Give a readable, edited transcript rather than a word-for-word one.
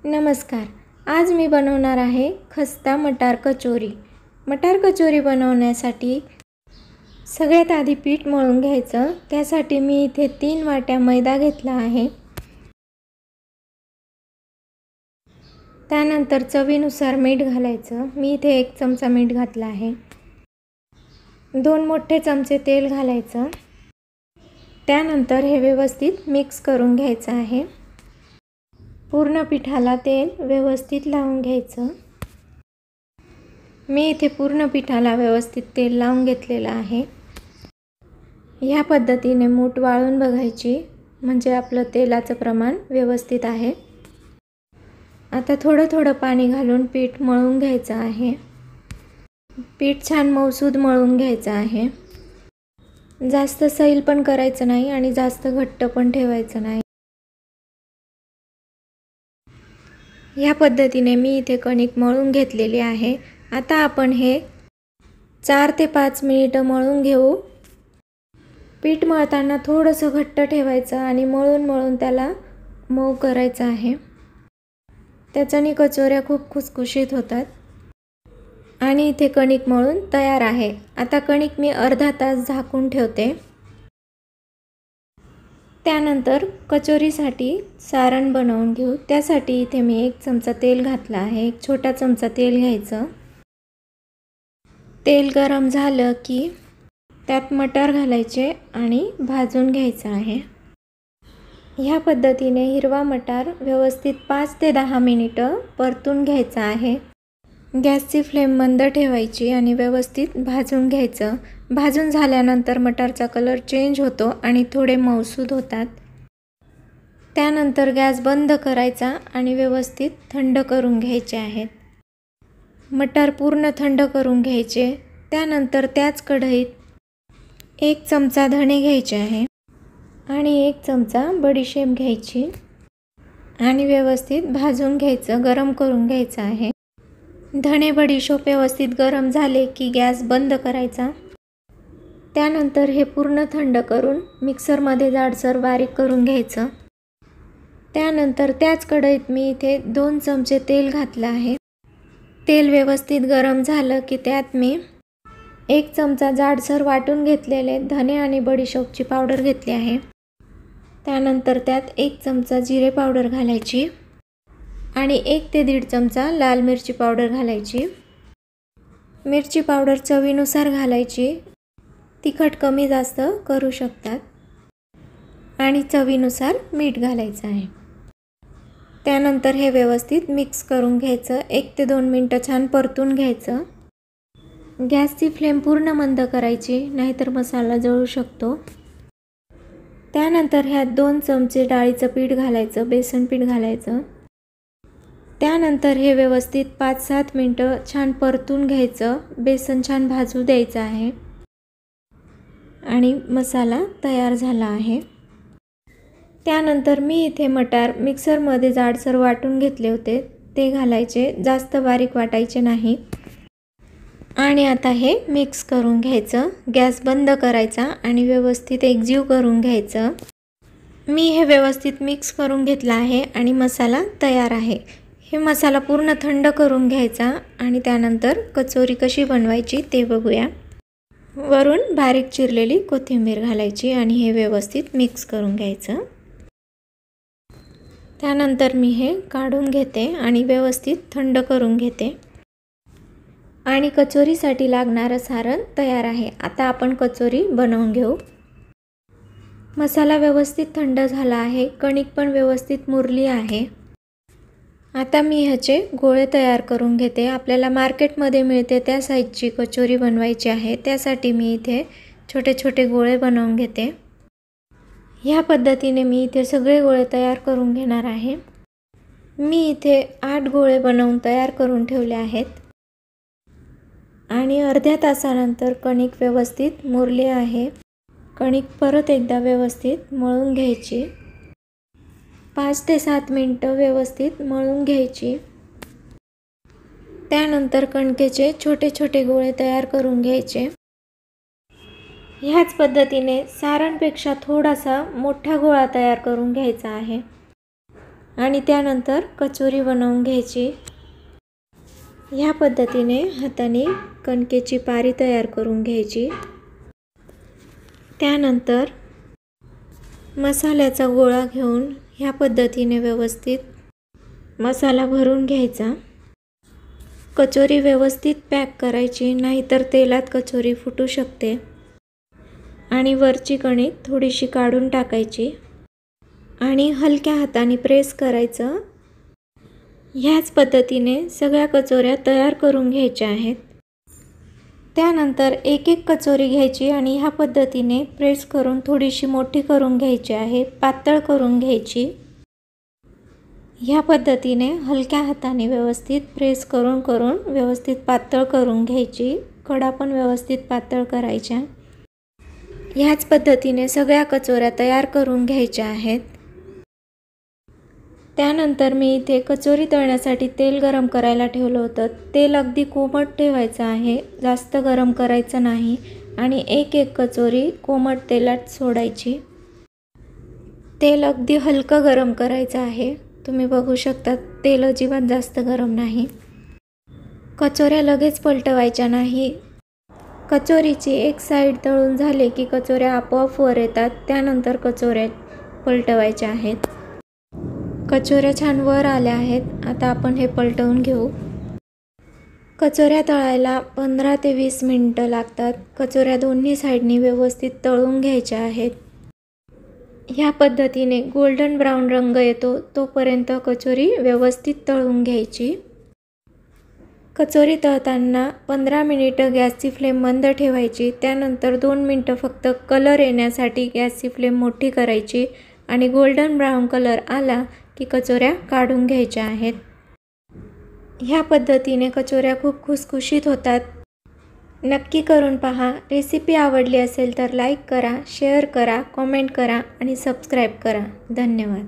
नमस्कार. आज मी बनवणार आहे खस्ता मटार कचोरी. मटार कचोरी बनवण्यासाठी सगळ्यात आधी पीठ मळून घ्यायचं. त्यासाठी मी इथे 3 वाट्या मैदा घेतला आहे. त्यानंतर चवीनुसार मीठ घालायचं. मी इथे 1 चमचा मीठ घातला आहे. 2 मोठे चमचे तेल घालायचं. त्यानंतर हे व्यवस्थित मिक्स करून घ्यायचं आहे. पूर्ण पिठाला तेल व्यवस्थित लावून घ्यायचं. मी इथे पूर्ण पिठाला व्यवस्थित तेल लावून घेतलेलं आहे. ह्या पद्धतीने मूठ वाळून बघायची, म्हणजे आपलं तेलाचं प्रमाण व्यवस्थित आहे. आता थोडं थोडं पाणी घालून पीठ मळून घ्यायचं आहे. पीठ छान मऊसूद मळून घ्यायचं आहे. जास्त सैल पण करायचं नाही आणि जास्त घट्ट पण ठेवायचं नाही. ह्या पद्धतीने मी इथे कणिक मळून घेतलेली आहे. आता आपण हे 4 ते 5 मिनिटं मळून घेऊ. पीठ मळताना थोडंसं घट्ट ठेवायचं आणि मळून मळून त्याला मऊ करायचं आहे. त्याच्याने कचोऱ्या खूप खुसखुशीत होतात. आणि इथे कणिक मळून तयार आहे. आता कणिक मी अर्धा तास झाकून ठेवते. त्यानंतर कचोरीसाठी सारण बनवून घेऊ. त्यासाठी इथे मी 1 चमचा तेल घातला आहे. 1 छोटा चमचा तेल घ्यायचं. तेल गरम झालं की त्यात मटार घालायचे आणि भाजून घ्यायचं आहे. ह्या पद्धतीने हिरवा मटार व्यवस्थित 5 ते 10 मिनिटं परतून घ्यायचा आहे. गॅसची फ्लेम मंद ठेवायची आणि व्यवस्थित भाजून घ्यायचं. भाजून झाल्यानंतर मटारचा कलर चेंज होतो आणि थोडे मऊसूद होतात. त्यानंतर गॅस बंद करायचा आणि व्यवस्थित थंड करून घ्यायचे आहेत. मटार पूर्ण थंड करून घ्यायचे. त्यानंतर त्याच कढईत 1 चमचा धणे घ्यायचे आहे आणि 1 चमचा बडीशेप घ्यायची आणि व्यवस्थित भाजून घ्यायचं, गरम करून घ्यायचं आहे. धणे बडीशेप व्यवस्थित गरम झाले की गॅस बंद करायचा. त्यानंतर हे पूर्ण थंड करून मिक्सरमध्ये जाडसर बारीक करून घ्यायचं. त्यानंतर त्याच कढईत मी इथे 2 चमचे तेल घातलं आहे. तेल व्यवस्थित गरम झालं की त्यात मी 1 चमचा जाडसर वाटून घेतलेले धणे आणि बडीशेपची पावडर घेतली आहे. त्यानंतर त्यात 1 चमचा जिरे पावडर घालायची आणि 1 ते 1.5 चमचा लाल मिरची पावडर घालायची. मिरची पावडर चवीनुसार घालायची. तिखट कमी जास्त करू शकतात. आणि चवीनुसार मीठ घालायचं आहे. त्यानंतर हे व्यवस्थित मिक्स करून घ्यायचं. 1 ते 2 मिनिटं छान परतून घ्यायचं. गॅसची फ्लेम पूर्ण मंद करायची, नाहीतर मसाला जळू शकतो. त्यानंतर ह्यात 2 चमचे डाळीचं पीठ घालायचं, बेसन पीठ घालायचं. त्यानंतर हे व्यवस्थित 5-7 मिनिटं छान परतून घ्यायचं. बेसन छान भाजू द्यायचं आहे. आणि मसाला तयार झाला आहे. त्यानंतर मी इथे मटार मिक्सरमध्ये जाडसर वाटून घेतले होते, ते घालायचे. जास्त बारीक वाटायचे नाही. आणि आता हे मिक्स करून घ्यायचं. गॅस बंद करायचा आणि व्यवस्थित एकजीव करून घ्यायचं. मी हे व्यवस्थित मिक्स करून घेतला आहे आणि मसाला तयार आहे. हे मसाला पूर्ण थंड करून घ्यायचा आणि त्यानंतर कचोरी कशी बनवायची ते बघूया. वरून बारीक चिरलेली कोथिंबीर घालायची आणि हे व्यवस्थित मिक्स करून घ्यायचं. त्यानंतर मी हे काढून घेते आणि व्यवस्थित थंड करून घेते. आणि कचोरीसाठी लागणारं सारण तयार आहे. आता आपण कचोरी बनवून घेऊ. मसाला व्यवस्थित थंड झाला आहे. कणिक पण व्यवस्थित मुरली आहे. आता मी ह्याचे गोळे तयार करून घेते. आपल्याला मार्केटमध्ये मिळते त्या साईजची कचोरी बनवायची आहे. त्यासाठी मी इथे छोटे छोटे गोळे बनवून घेते. ह्या पद्धतीने मी इथे सगळे गोळे तयार करून घेणार आहे. मी इथे 8 गोळे बनवून तयार करून ठेवले आहेत. आणि अर्ध्या तासानंतर कणिक व्यवस्थित मुरली आहे. कणिक परत एकदा व्यवस्थित मळून घ्यायची. 5 ते 7 मिनिटं व्यवस्थित मळून घ्यायची. त्यानंतर कणकेचे छोटे छोटे गोळे तयार करून घ्यायचे. ह्याच पद्धतीने सारणपेक्षा थोडासा मोठा गोळा तयार करून घ्यायचा आहे. आणि त्यानंतर कचोरी बनवून घ्यायची। ह्या पद्धतीने हाताने कणकेची पारी तयार करून घ्यायची। त्यानंतर मसाल्याचा गोळा घेऊन ह्या पद्धतीने व्यवस्थित मसाला भरून घ्यायचा। कचोरी व्यवस्थित पॅक करायची, नाहीतर तेलात कचोरी फुटू शकते। आणि वरची कणिक थोडीशी काढून टाकायची आणि हलक्या हाताने प्रेस करायचं। ह्याच पद्धतीने सगळ्या कचोऱ्या तयार करून घ्यायच्या आहेत। त्यानंतर एक एक कचोरी घ्यायची आणि ह्या पद्धतीने प्रेस करून थोडीशी मोठी करून घ्यायची आहे, पातळ करून घ्यायची। ह्या पद्धतीने हलक्या हाताने व्यवस्थित प्रेस करून व्यवस्थित पातळ करून घ्यायची। कडा पण व्यवस्थित पातळ करायच्या। ह्याच पद्धतीने सगळ्या कचोऱ्या तयार करून घ्यायच्या आहेत। त्यानंतर मी इथे कचोरी तळण्यासाठी तेल गरम करायला ठेवलं होतं। तेल अगदी कोमट ठेवायचं आहे, जास्त गरम करायचं नाही आणि एक एक कचोरी कोमट तेलात सोडायची। तेल अगदी हलकं गरम करायचं आहे। तुम्ही बघू शकता तेल अजिबात जास्त गरम नाही। कचोऱ्या लगेच पलटवायच्या नाही। कचोरीची एक साइड तळून झाले की कचोऱ्या आपोआप वर येतात, त्यानंतर कचोऱ्या पलटवायच्या आहेत। कचोऱ्या छान वर आल्या आहेत। आता आपण हे पलटवून घेऊ। कचोऱ्या तळायला 15 ते 20 मिनिटं लागतात। कचोऱ्या दोन्ही साइडनी व्यवस्थित तळून घ्यायच्या आहेत। ह्या पद्धतीने गोल्डन ब्राउन रंग येतो तोपर्यंत कचोरी व्यवस्थित तळून घ्यायची। कचोरी तळताना 15 मिनिटं गॅसची फ्लेम मंद ठेवायची। त्यानंतर 2 मिनिटं फक्त कलर येण्यासाठी गॅसची फ्लेम मोठी करायची आणि गोल्डन ब्राउन कलर आला की कचोऱ्या काढून घ्यायच्या आहेत। ह्या पद्धतीने कचोऱ्या खूप खुसखुशीत होतात। नक्की करून पहा। रेसिपी आवडली असेल तर लाईक करा, शेअर करा, कमेंट करा आणि सबस्क्राईब करा। धन्यवाद।